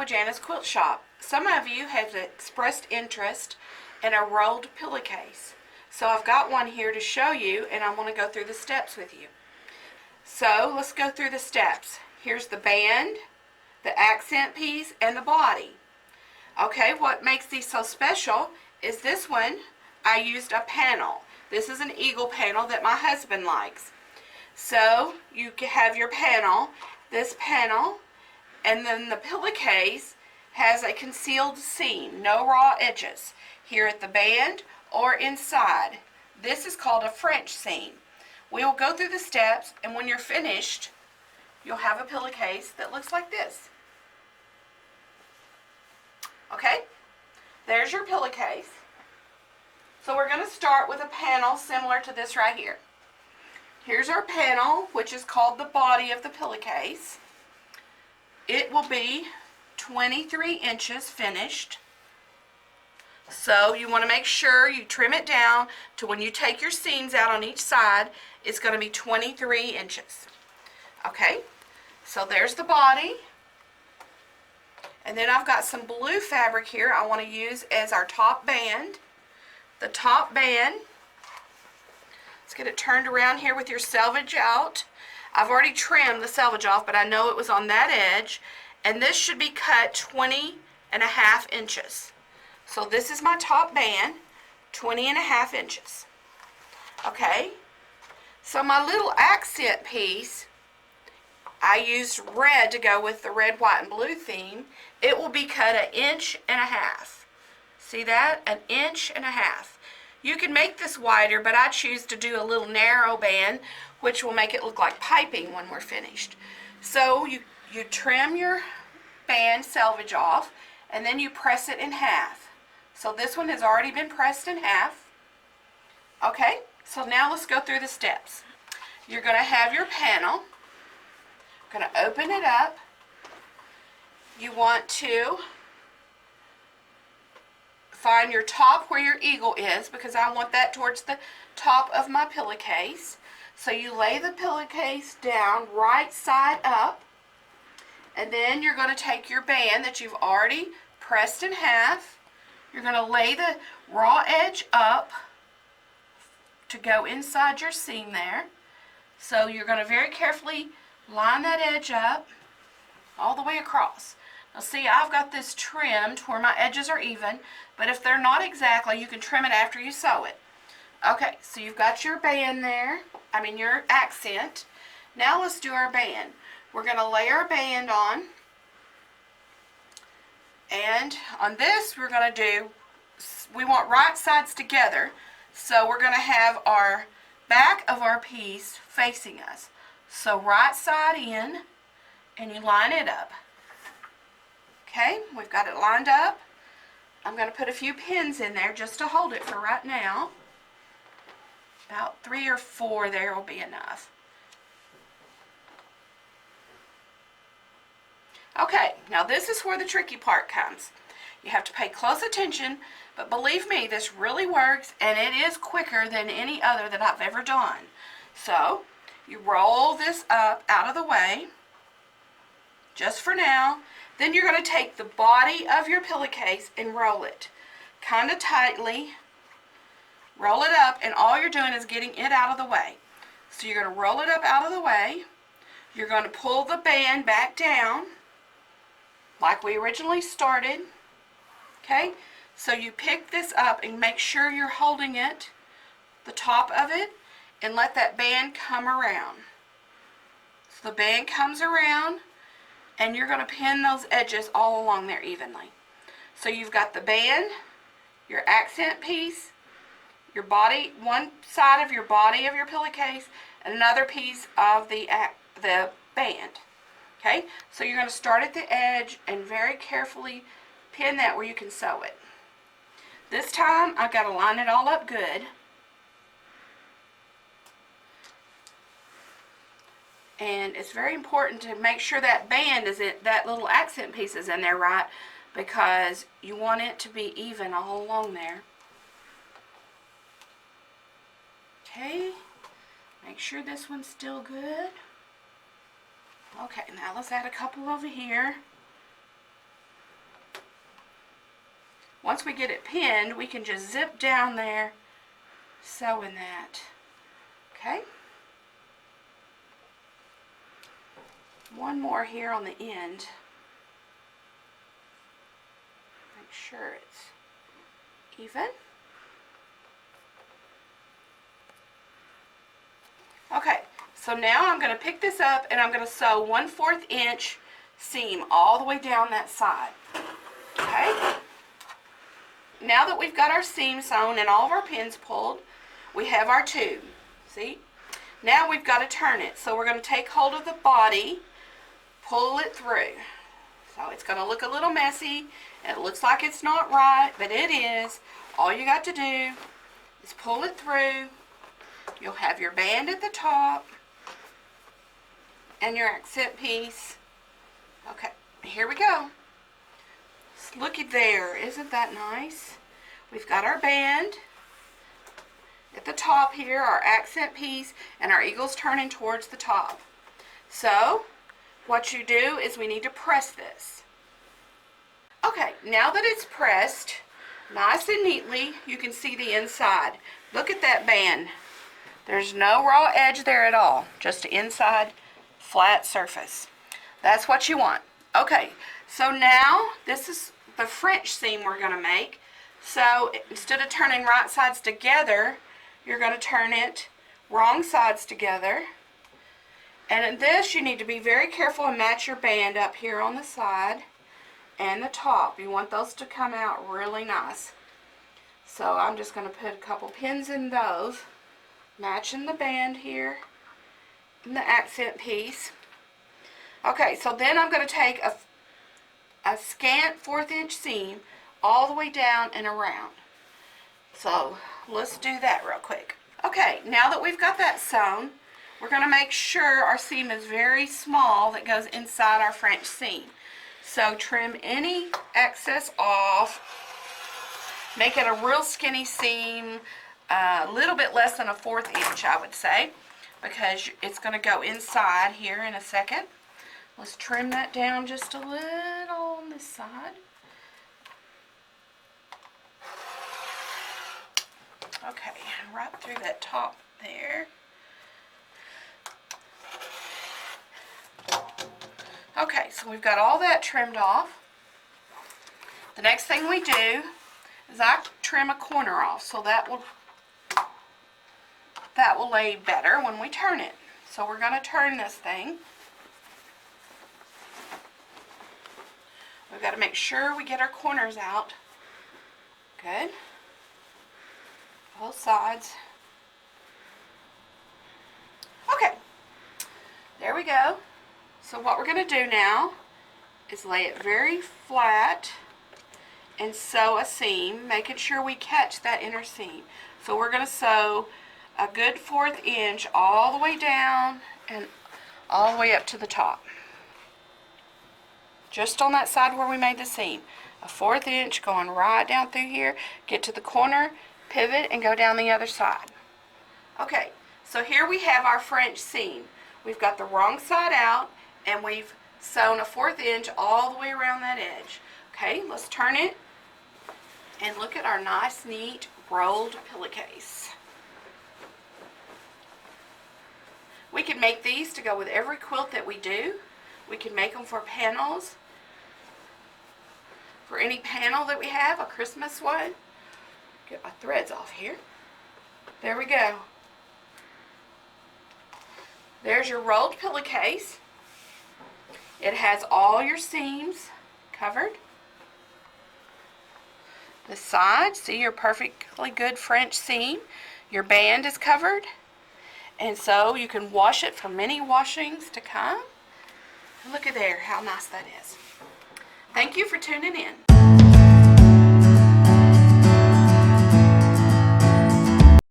with Jana's Quilt Shop. Some of you have expressed interest in a rolled pillowcase. So I've got one here to show you, and I want to go through the steps with you. So let's go through the steps. Here's the band, the accent piece, and the body. Okay, what makes these so special is this one, I used a panel. This is an eagle panel that my husband likes. So you have your panel, this panel, and then the pillowcase has a concealed seam, no raw edges, here at the band or inside. This is called a French seam. We will go through the steps, and when you're finished, you'll have a pillowcase that looks like this. Okay, there's your pillowcase. So we're going to start with a panel similar to this right here. Here's our panel, which is called the body of the pillowcase. It will be 23 inches finished. So you want to make sure you trim it down to when you take your seams out on each side, it's going to be 23 inches. Okay, so there's the body. And then I've got some blue fabric here I want to use as our top band. The top band, let's get it turned around here with your selvage out. I've already trimmed the selvage off, but I know it was on that edge. And this should be cut 20.5 inches. So this is my top band, 20.5 inches. Okay, so my little accent piece, I used red to go with the red, white, and blue theme. It will be cut 1.5 inches. See that? 1.5 inches. You can make this wider, but I choose to do a little narrow band, which will make it look like piping when we're finished. So you trim your band selvage off, and then you press it in half. So this one has already been pressed in half. Okay, so now let's go through the steps. You're going to have your panel. Going to open it up. You want to find your top where your eagle is, because I want that towards the top of my pillowcase. So you lay the pillowcase down right side up, and then you're going to take your band that you've already pressed in half. You're going to lay the raw edge up to go inside your seam there. So you're going to very carefully line that edge up all the way across. Now see, I've got this trimmed where my edges are even, but if they're not exactly, you can trim it after you sew it. Okay, so you've got your band there, your accent. Now let's do our band. We're going to lay our band on, and on this we're going to do, we want right sides together, so we're going to have our back of our piece facing us. So right side in, and you line it up. Okay, we've got it lined up. I'm going to put a few pins in there just to hold it for right now. About 3 or 4 there will be enough. Okay, now this is where the tricky part comes. You have to pay close attention, but believe me, this really works, and it is quicker than any other that I've ever done. So, you roll this up out of the way, just for now. Then you're going to take the body of your pillowcase and roll it kind of tightly. Roll it up, and all you're doing is getting it out of the way. So you're going to roll it up out of the way. You're going to pull the band back down like we originally started. Okay, so you pick this up and make sure you're holding it, the top of it, and let that band come around. So the band comes around, and you're going to pin those edges all along there evenly. So you've got the band, your accent piece, your body, one side of your body of your pillowcase, and another piece of the band. Okay, so you're going to start at the edge and very carefully pin that where you can sew it. This time I've got to line it all up good. And it's very important to make sure that band is it, that little accent piece is in there right, because you want it to be even all along there. Okay, make sure this one's still good. Okay, now let's add a couple over here. once we get it pinned, we can just zip down there, sewing that. Okay? One more here on the end. Make sure it's even. Okay, so now I'm going to pick this up and I'm going to sew 1/4 inch seam all the way down that side. Okay? Now that we've got our seam sewn and all of our pins pulled, we have our tube. See? Now we've got to turn it. So we're going to take hold of the body, pull it through. So it's going to look a little messy. It looks like it's not right, but it is. All you got to do is pull it through. You'll have your band at the top and your accent piece. Okay, here we go. Looky there, isn't that nice? We've got our band at the top here, our accent piece, and our eagle's turning towards the top. So, what you do is we need to press this. Okay, now that it's pressed, nice and neatly, you can see the inside. Look at that band. There's no raw edge there at all, just an inside flat surface. That's what you want. Okay, so now this is the French seam we're going to make. So instead of turning right sides together, you're going to turn it wrong sides together. And in this, you need to be very careful and match your band up here on the side and the top. You want those to come out really nice. So I'm just going to put a couple pins in those, matching the band here and the accent piece. Okay, so then I'm going to take a scant 1/4 inch seam all the way down and around. So let's do that real quick. Okay, now that we've got that sewn, we're going to make sure our seam is very small that goes inside our French seam. So trim any excess off. Make it a real skinny seam, a little bit less than a 1/4 inch, I would say, because it's going to go inside here in a second. Let's trim that down just a little on this side. Okay, right through that top there. Okay, so we've got all that trimmed off. The next thing we do is I trim a corner off, so that will lay better when we turn it. So we're going to turn this thing. We've got to make sure we get our corners out. Good. Both sides. Okay. There we go. So what we're going to do now is lay it very flat and sew a seam, making sure we catch that inner seam. So we're going to sew a good 1/4 inch all the way down and all the way up to the top. Just on that side where we made the seam. A 1/4 inch going right down through here, get to the corner, pivot, and go down the other side. Okay, so here we have our French seam. We've got the wrong side out, and we've sewn a 1/4 inch all the way around that edge. Okay, let's turn it, and look at our nice, neat, rolled pillowcase. We can make these to go with every quilt that we do. We can make them for panels, for any panel that we have, a Christmas one. Get my threads off here. There we go. There's your rolled pillowcase. It has all your seams covered. The sides, see your perfectly good French seam. Your band is covered. And so you can wash it for many washings to come. Look at there, how nice that is. Thank you for tuning in.